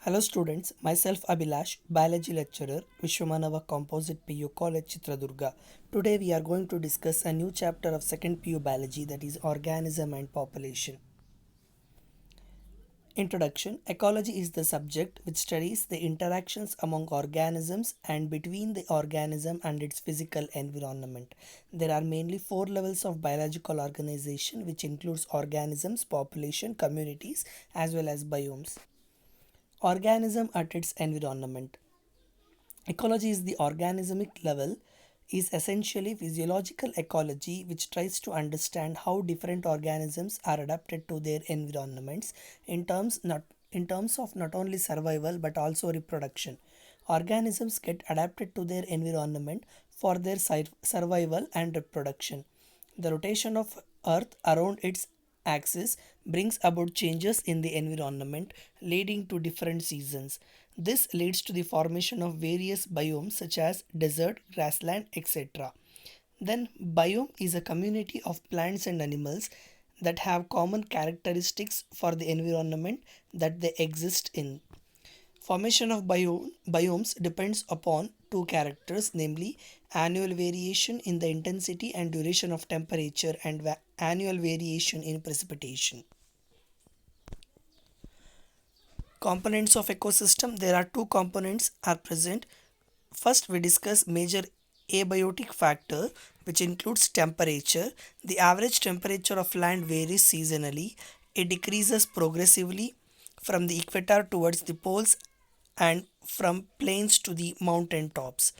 Hello students, myself Abhilash, biology lecturer, Vishwamanava Composite PU College Chitradurga. Today we are going to discuss a new chapter of second PU biology, that is organism and population. Introduction. Ecology is the subject which studies the interactions among organisms and between the organism and its physical environment. There are mainly four levels of biological organization, which includes organisms, population, communities, as well as biomes. Organism at its environment. Ecology is the organismic level, is essentially physiological ecology which tries to understand how different organisms are adapted to their environments in terms of not only survival but also reproduction. Organisms get adapted to their environment for their survival and reproduction. The rotation of Earth around its axis brings about changes in the environment, leading to different seasons. This leads to the formation of various biomes such as desert, grassland, etc. Then, biome is a community of plants and animals that have common characteristics for the environment that they exist in. Formation of biomes depends upon two characters, namely annual variation in the intensity and duration of temperature and annual variation in precipitation. Components of ecosystem. There are two components are present. First, we discuss major abiotic factor, which includes temperature. The average temperature of land varies seasonally. It decreases progressively from the equator towards the poles and from plains to the mountain tops.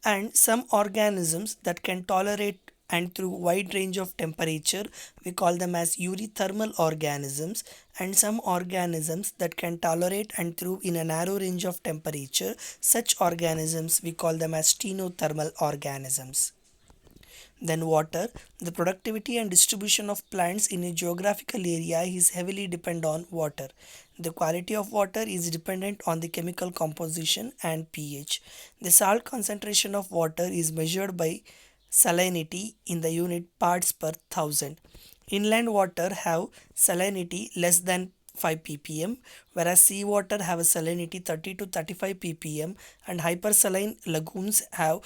And some organisms that can tolerate and through wide range of temperature, we call them as euthermal organisms, and some organisms that can tolerate and through in a narrow range of temperature, such organisms we call them as stenothermal organisms. Then water. The productivity and distribution of plants in a geographical area is heavily dependent on water. The quality of water is dependent on the chemical composition and pH. The salt concentration of water is measured by salinity in the unit parts per thousand. Inland water have salinity less than 5 ppm, whereas seawater have a salinity 30 to 35 ppm, and hypersaline lagoons have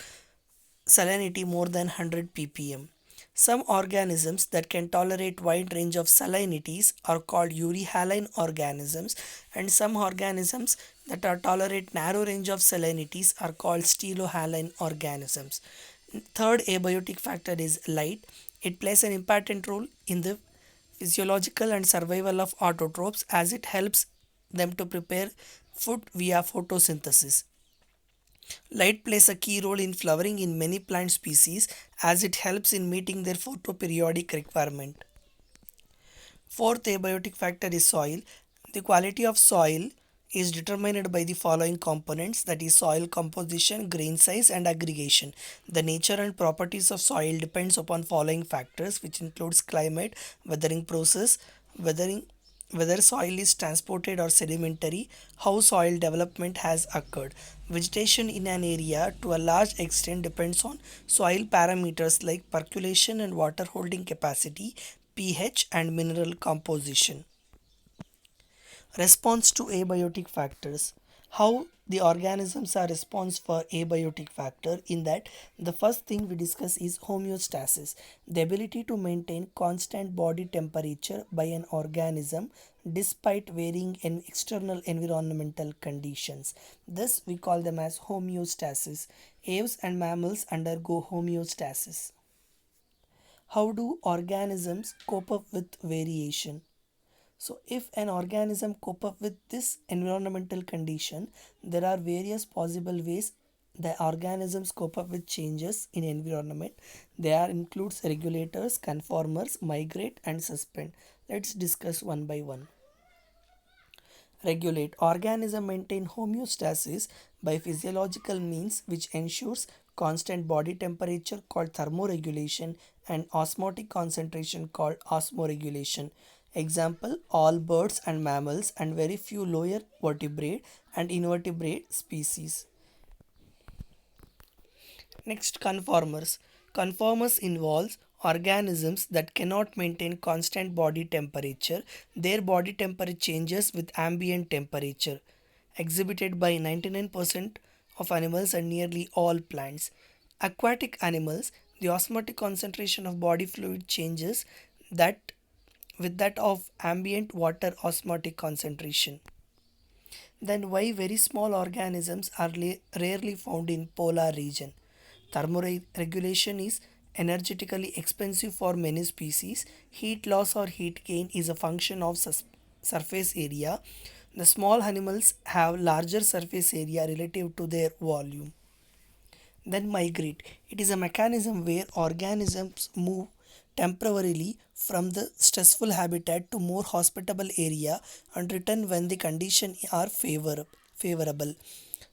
salinity more than 100 ppm. Some organisms that can tolerate wide range of salinities are called euryhaline organisms, and some organisms that are tolerate narrow range of salinities are called stelohaline organisms. Third abiotic factor is light. It plays an important role in the physiological and survival of autotrophs as it helps them to prepare food via photosynthesis. Light plays a key role in flowering in many plant species as it helps in meeting their photoperiodic requirement. Fourth abiotic factor is soil. The quality of soil is determined by the following components, that is soil composition, grain size and aggregation. The nature and properties of soil depends upon following factors, which includes climate, weathering process, weathering whether soil is transported or sedimentary, how soil development has occurred. Vegetation in an area to a large extent depends on soil parameters like percolation and water holding capacity, pH, and mineral composition. Response to abiotic factors. How the organisms are response for abiotic factor, in that the first thing we discuss is homeostasis, the ability to maintain constant body temperature by an organism despite varying in external environmental conditions. This we call them as homeostasis. Aves and mammals undergo homeostasis. How do organisms cope up with variation? So, if an organism cope up with this environmental condition, there are various possible ways the organisms cope up with changes in environment. There includes regulators, conformers, migrate, and suspend. Let's discuss one by one. Regulate. Organism maintain homeostasis by physiological means which ensures constant body temperature called thermoregulation and osmotic concentration called osmoregulation. Example, all birds and mammals and very few lower vertebrate and invertebrate species. Next, conformers. Conformers involves organisms that cannot maintain constant body temperature. Their body temperature changes with ambient temperature. exhibited by 99% of animals and nearly all plants. Aquatic animals, the osmotic concentration of body fluid changes that with that of ambient water osmotic concentration. Then why very small organisms are rarely found in polar region? Thermoregulation is energetically expensive for many species. Heat loss or heat gain is a function of surface area. The small animals have larger surface area relative to their volume. Then migrate. It is a mechanism where organisms move temporarily from the stressful habitat to more hospitable area and return when the conditions are favorable.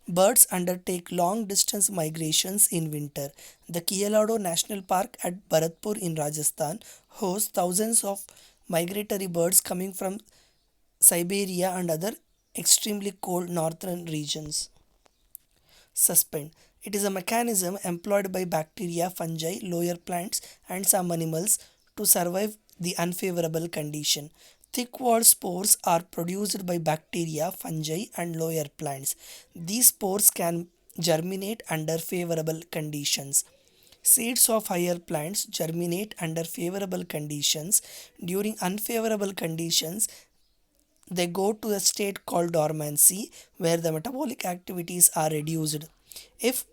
Birds undertake long distance migrations in winter. The Kielado National Park at Bharatpur in Rajasthan hosts thousands of migratory birds coming from Siberia and other extremely cold northern regions. Suspend. It is a mechanism employed by bacteria, fungi, lower plants, and some animals to survive the unfavorable condition. Thick walled spores are produced by bacteria, fungi, and lower plants. These spores can germinate under favorable conditions. Seeds of higher plants germinate under favorable conditions. During unfavorable conditions, they go to a state called dormancy where the metabolic activities are reduced. If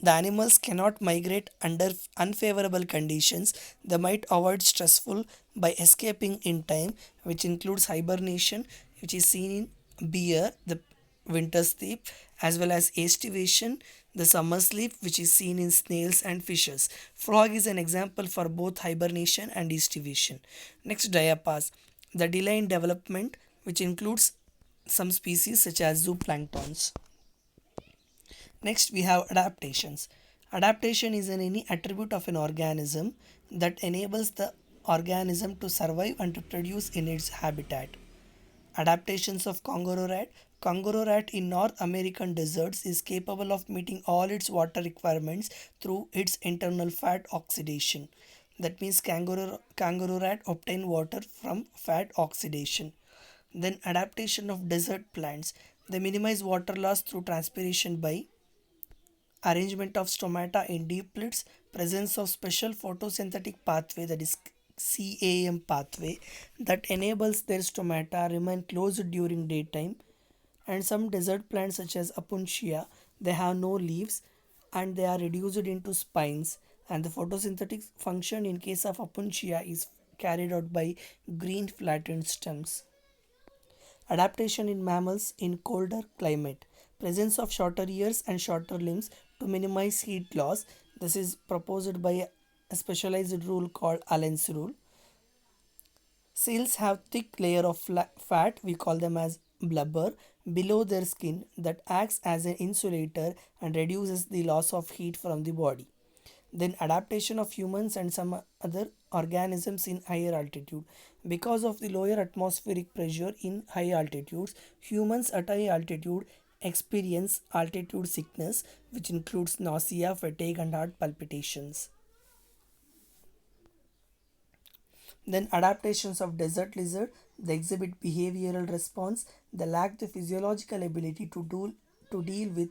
the animals cannot migrate under unfavorable conditions, they might avoid stressful by escaping in time, which includes hibernation, which is seen in bear, the winter sleep, as well as aestivation, the summer sleep, which is seen in snails and fishes. Frog is an example for both hibernation and aestivation. Next, diapause, the delay in development, which includes some species such as zooplanktons. Next, we have adaptations. Adaptation is any attribute of an organism that enables the organism to survive and to produce in its habitat. Adaptations of kangaroo rat. Kangaroo rat in North American deserts is capable of meeting all its water requirements through its internal fat oxidation. That means kangaroo rat obtain water from fat oxidation. Then adaptation of desert plants. They minimize water loss through transpiration by arrangement of stomata in deep plits, presence of special photosynthetic pathway, that is CAM pathway, that enables their stomata remain closed during daytime. And some desert plants such as Apuntia, they have no leaves and they are reduced into spines, and the photosynthetic function in case of Apuntia is carried out by green flattened stems. Adaptation in mammals in colder climate. Presence of shorter ears and shorter limbs to minimize heat loss. This is proposed by a specialized rule called Allen's rule. Seals have thick layer of fat, we call them as blubber, below their skin that acts as an insulator and reduces the loss of heat from the body. Then adaptation of humans and some other organisms in higher altitude. Because of the lower atmospheric pressure in high altitudes, humans at high altitude experience altitude sickness, which includes nausea, fatigue, and heart palpitations. Then adaptations of desert lizard, they exhibit behavioral response, they lack the physiological ability to deal with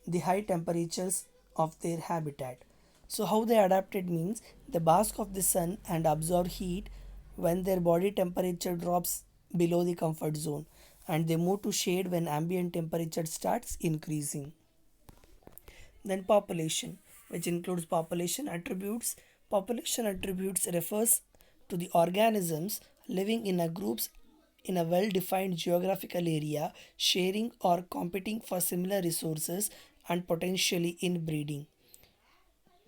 the high temperatures of their habitat. So how they adapted means they bask of the sun and absorb heat when their body temperature drops below the comfort zone, and they move to shade when ambient temperature starts increasing. Then population, which includes population attributes. Population attributes refers to the organisms living in a groups in a well-defined geographical area, sharing or competing for similar resources and potentially inbreeding.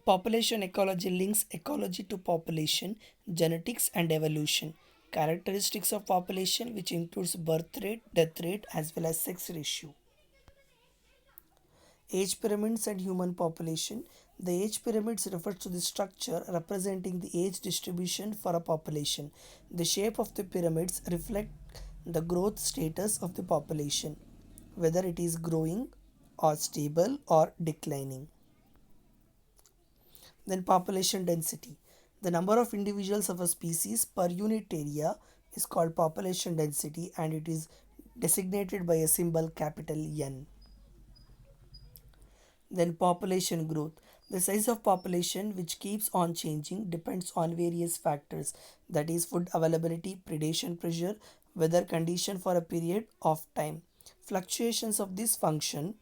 Population ecology links ecology to population, genetics, and evolution. Characteristics of population, which includes birth rate, death rate, as well as sex ratio. Age pyramids and human population. The age pyramids refers to the structure representing the age distribution for a population. The shape of the pyramids reflect the growth status of the population, whether it is growing or stable or declining. Then population density. The number of individuals of a species per unit area is called population density, and it is designated by a symbol capital N. Then population growth. The size of population, which keeps on changing, depends on various factors, that is food availability, predation pressure, weather condition for a period of time. Fluctuations of this function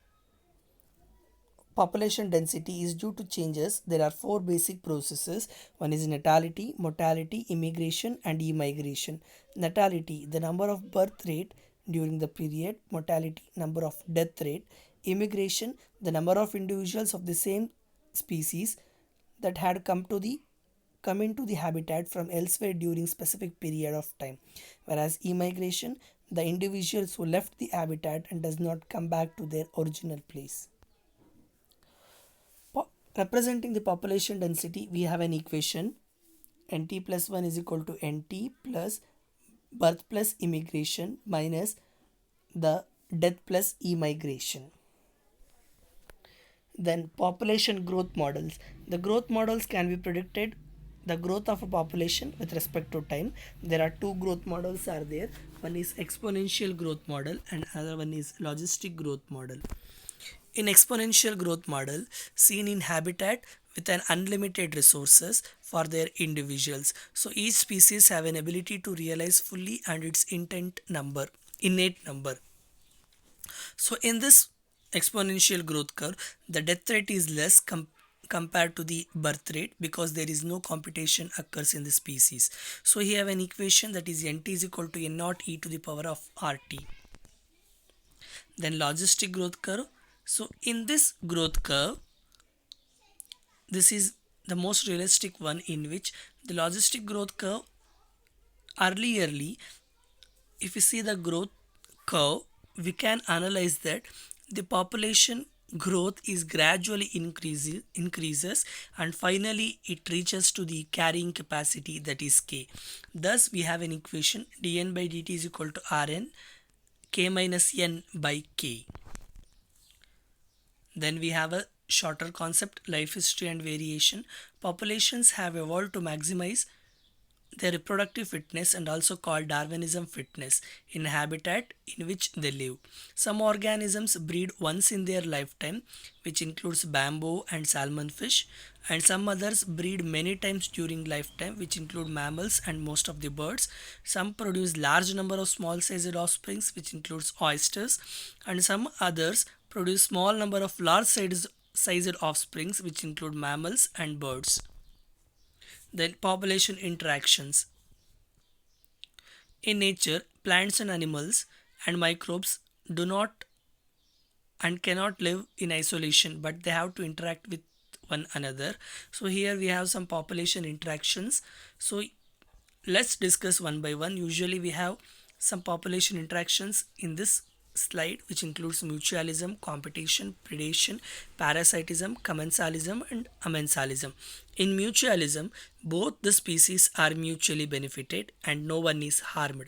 population density is due to changes. There are four basic processes. One is natality, mortality, immigration and emigration. Natality, the number of birth rate during the period. Mortality, number of death rate. Immigration, the number of individuals of the same species that had come into the habitat from elsewhere during specific period of time. Whereas immigration, the individuals who left the habitat and does not come back to their original place. Representing the population density, we have an equation. Nt plus 1 is equal to Nt plus birth plus immigration minus the death plus immigration. Then population growth models. The growth models can be predicted the growth of a population with respect to time. There are two growth models are there. One is exponential growth model and other one is logistic growth model. In exponential growth model, seen in habitat with an unlimited resources for their individuals. So each species have an ability to realize fully and its innate number. So in this exponential growth curve, the death rate is less compared to the birth rate because there is no competition occurs in the species. So here have an equation that is Nt is equal to N naught e to the power of RT. Then logistic growth curve. So in this growth curve, this is the most realistic one in which the logistic growth curve early, if you see the growth curve, we can analyze that the population growth is gradually increases and finally it reaches to the carrying capacity, that is K. Thus we have an equation dN by dt is equal to Rn K minus N by K. Then we have a shorter concept, life history and variation. Populations have evolved to maximize their reproductive fitness and also called Darwinism fitness in habitat in which they live. Some organisms breed once in their lifetime, which includes bamboo and salmon fish, and some others breed many times during lifetime, which include mammals and most of the birds. Some produce large number of small sized offsprings, which includes oysters, and some others produce small number of large sized offsprings, which include mammals and birds. Then population interactions. In nature, plants and animals and microbes do not and cannot live in isolation, but they have to interact with one another. So here we have some population interactions. So let's discuss one by one. Usually we have some population interactions in this slide, which includes mutualism, competition, predation, parasitism, commensalism and amensalism. In mutualism, both the species are mutually benefited and no one is harmed.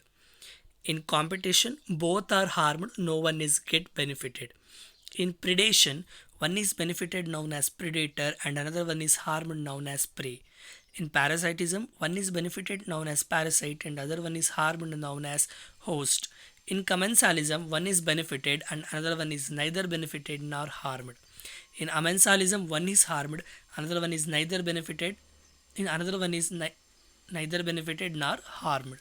In competition, both are harmed, no one is get benefited. In predation, one is benefited known as predator and another one is harmed known as prey. In parasitism, one is benefited known as parasite and other one is harmed known as host. In commensalism, one is benefited and another one is neither benefited nor harmed. In amensalism, one is harmed, another one is neither benefited, in another one is neither benefited nor harmed.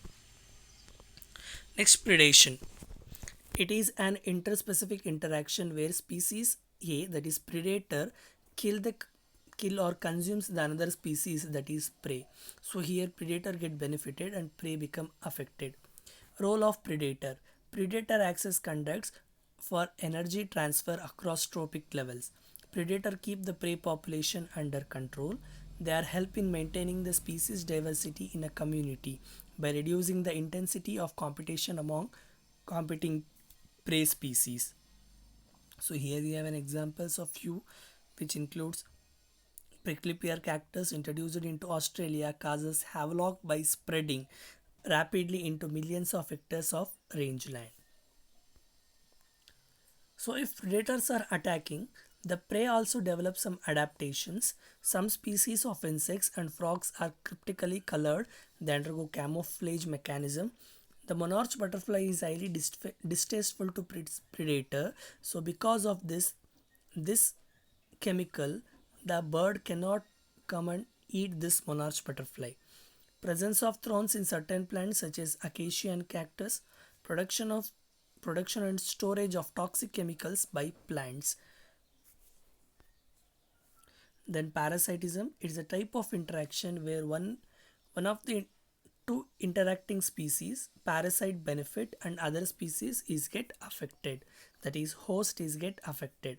Next, predation. It is an interspecific interaction where species A, that is predator, kill or consumes the another species, that is prey. So here predator get benefited and prey become affected. Role of predator. Predator acts as conducts for energy transfer across trophic levels. Predator keep the prey population under control. They are help in maintaining the species diversity in a community by reducing the intensity of competition among competing prey species. So here we have an examples of few, which includes prickly pear cactus introduced into Australia causes havoc by spreading rapidly into millions of hectares of rangeland. So if predators are attacking, the prey also develops some adaptations. Some species of insects and frogs are cryptically colored. They undergo camouflage mechanism. The monarch butterfly is highly distasteful to predator. So because of this chemical, the bird cannot come and eat this monarch butterfly. Presence of thorns in certain plants such as acacia and cactus, production of production and storage of toxic chemicals by plants. Then parasitism is a type of interaction where one of the two interacting species parasite benefit and other species is get affected. That is host is get affected.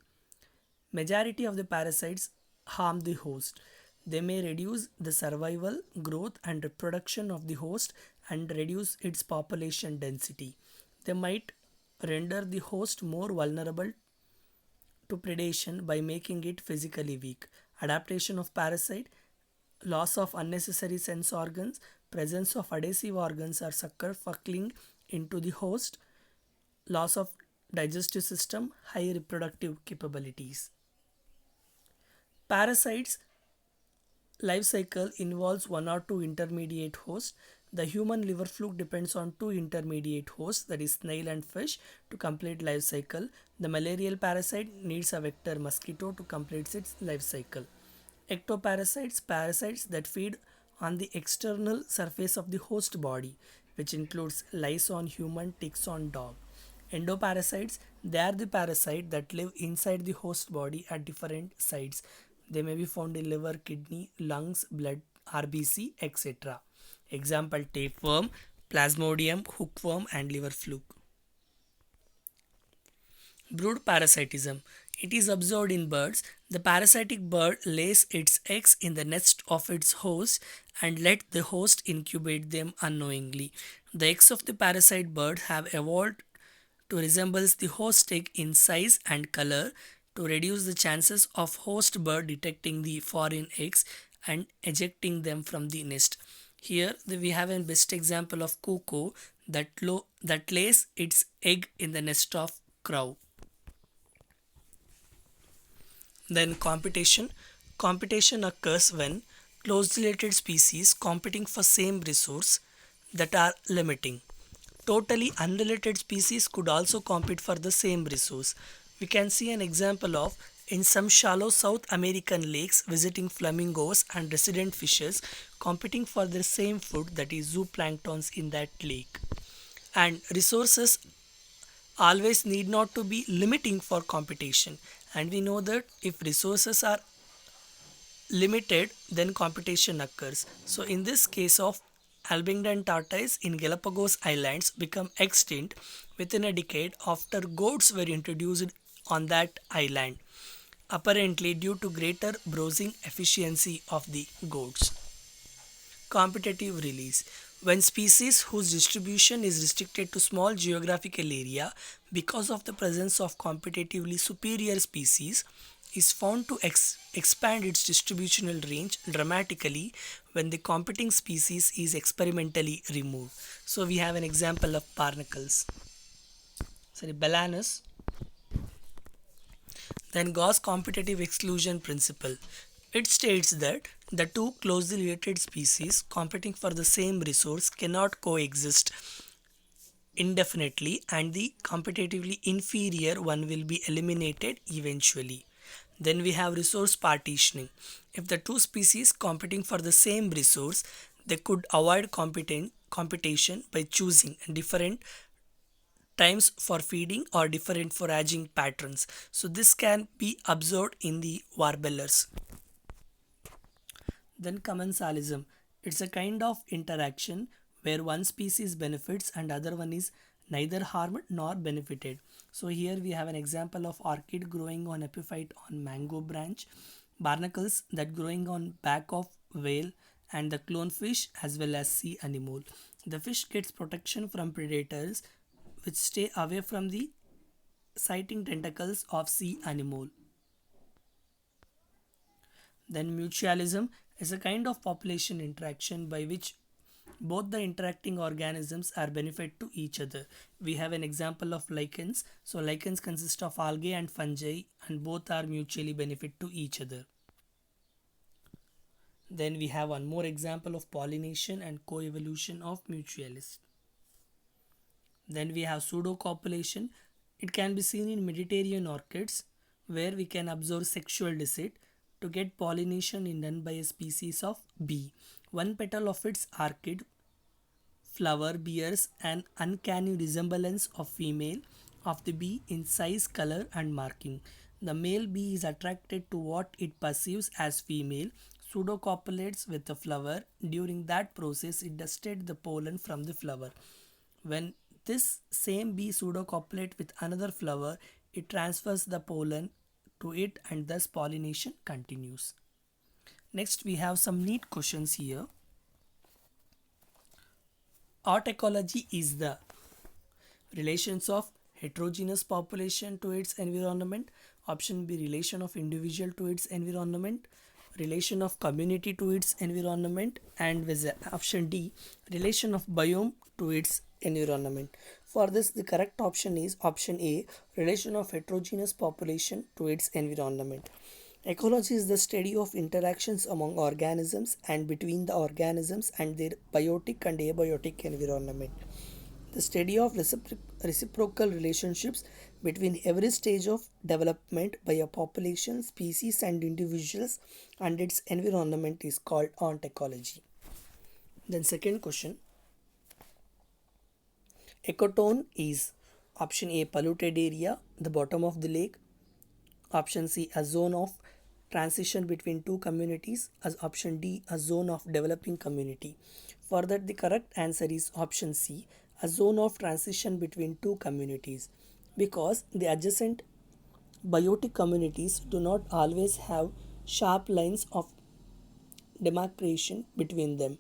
Majority of the parasites harm the host. They may reduce the survival, growth and reproduction of the host and reduce its population density. They might render the host more vulnerable to predation by making it physically weak. Adaptation of parasite, loss of unnecessary sense organs, presence of adhesive organs or sucker buckling into the host, loss of digestive system, high reproductive capabilities. Parasites life cycle involves one or two intermediate hosts. The human liver fluke depends on two intermediate hosts, that is snail and fish, to complete life cycle. The malarial parasite needs a vector mosquito to complete its life cycle. Ectoparasites, parasites that feed on the external surface of the host body, which includes lice on human, ticks on dog. Endoparasites, they are the parasite that live inside the host body at different sites. They may be found in liver, kidney, lungs, blood, RBC, etc. Example tapeworm, plasmodium, hookworm and liver fluke. Brood parasitism. It is observed in birds. The parasitic bird lays its eggs in the nest of its host and let the host incubate them unknowingly. The eggs of the parasite bird have evolved to resemble the host egg in size and color to reduce the chances of host bird detecting the foreign eggs and ejecting them from the nest. Here we have a best example of cuckoo that lays its egg in the nest of crow. Then competition. Competition occurs when closely related species competing for same resource that are limiting. Totally unrelated species could also compete for the same resource. We can see an example of in some shallow South American lakes visiting flamingos and resident fishes competing for the same food, that is zooplanktons in that lake. And resources always need not to be limiting for competition, and we know that if resources are limited then competition occurs. So in this case of Albington tortoise in Galapagos Islands become extinct within a decade after goats were introduced on that island, apparently due to greater browsing efficiency of the goats. Competitive release. When species whose distribution is restricted to small geographical area because of the presence of competitively superior species is found to expand its distributional range dramatically when the competing species is experimentally removed. So we have an example of barnacles. Sorry, Balanus. Then Gauss competitive exclusion principle. It states that the two closely related species competing for the same resource cannot coexist indefinitely and the competitively inferior one will be eliminated eventually. Then we have resource partitioning. If the two species competing for the same resource, they could avoid competition by choosing different times for feeding or different foraging patterns. So this can be observed in the warbellers. Then commensalism. It's a kind of interaction where one species benefits and other one is neither harmed nor benefited. So here we have an example of orchid growing on epiphyte on mango branch, barnacles that growing on back of whale and the clownfish as well as sea anemone. The fish gets protection from predators which stay away from the sighting tentacles of sea anemone. Then mutualism is a kind of population interaction by which both the interacting organisms are benefit to each other. We have an example of lichens. So lichens consist of algae and fungi and both are mutually benefit to each other. Then we have one more example of pollination and coevolution of mutualists. Then we have pseudocopulation. It can be seen in Mediterranean orchids where we can observe sexual deceit to get pollination in done by a species of bee. One petal of its orchid flower bears an uncanny resemblance of female of the bee in size, color and marking. The male bee is attracted to what it perceives as female, pseudocopulates with the flower. During that process, it dusted the pollen from the flower. When this same bee pseudocopulate with another flower, it transfers the pollen to it and thus pollination continues. Next, we have some neat questions here. Art ecology is the relations of heterogeneous population to its environment. Option B, relation of individual to its environment. Relation of community to its environment. And with option D, relation of biome to its environment. For this, the correct option is option A, relation of heterogeneous population to its environment. Ecology is the study of interactions among organisms and between the organisms and their biotic and abiotic environment. The study of reciprocal relationships between every stage of development by a population, species, and individuals and its environment is called ontology. Then, second question. Ecotone is option A, polluted area, the bottom of the lake. Option C, a zone of transition between two communities. As option D, a zone of developing community. For that, the correct answer is option C, a zone of transition between two communities, because the adjacent biotic communities do not always have sharp lines of demarcation between them.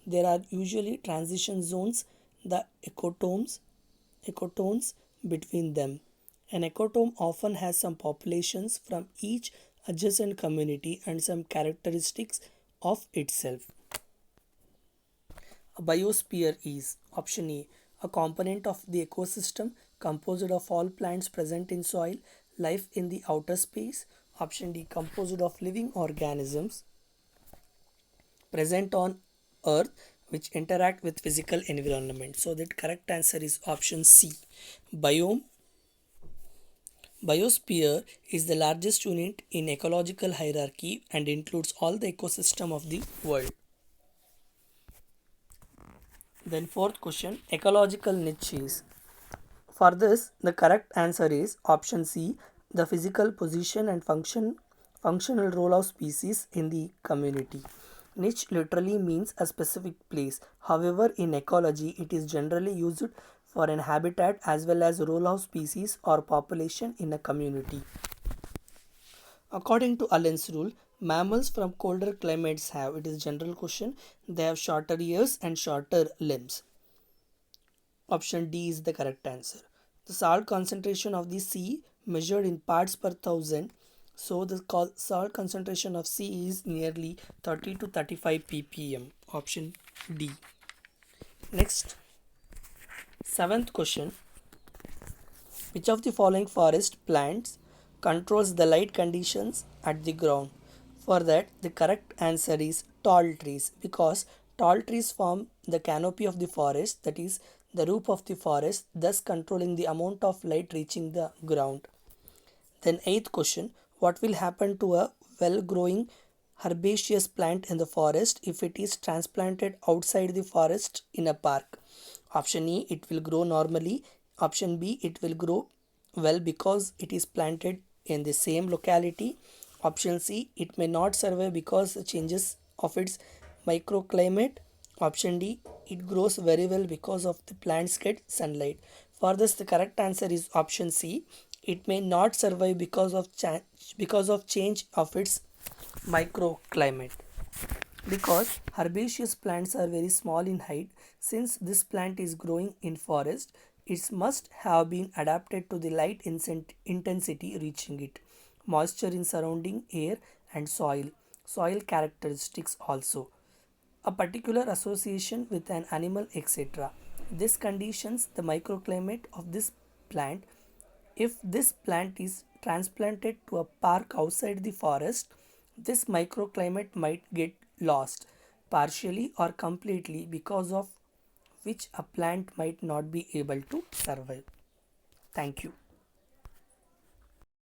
There are usually transition zones, the ecotones between them. An ecotone often has some populations from each adjacent community and some characteristics of itself. A biosphere is option A, a component of the ecosystem composed of all plants present in soil, life in the outer space. Option D, composed of living organisms present on earth which interact with physical environment. So that correct answer is option C. Biosphere is the largest unit in ecological hierarchy and includes all the ecosystem of the world. Then fourth question, ecological niches. For this, the correct answer is option C, the physical position and functional role of species in the community. Niche literally means a specific place. However, in ecology, it is generally used for an habitat as well as role of species or population in a community. According to Allen's rule, mammals from colder climates have, it is general question, they have shorter ears and shorter limbs. Option D is the correct answer. The salt concentration of the sea measured in parts per thousand. So the salt concentration of sea is nearly 30 to 35 ppm. Option D. Next, seventh question. Which of the following forest plants controls the light conditions at the ground? For that, the correct answer is tall trees, because tall trees form the canopy of the forest, that is the roof of the forest, thus controlling the amount of light reaching the ground. Then eighth question, what will happen to a well-growing herbaceous plant in the forest if it is transplanted outside the forest in a park? Option E, it will grow normally. Option B, it will grow well because it is planted in the same locality. Option C, it may not survive because the changes of its microclimate. Option D, it grows very well because of the plants get sunlight. For this, the correct answer is option C. It may not survive because of change of its microclimate. Because herbaceous plants are very small in height, since this plant is growing in forest, it must have been adapted to the light intensity reaching it, moisture in surrounding air and soil characteristics also, a particular association with an animal, etc. This conditions the microclimate of this plant. If this plant is transplanted to a park outside the forest, this microclimate might get lost partially or completely because of which a plant might not be able to survive. Thank you.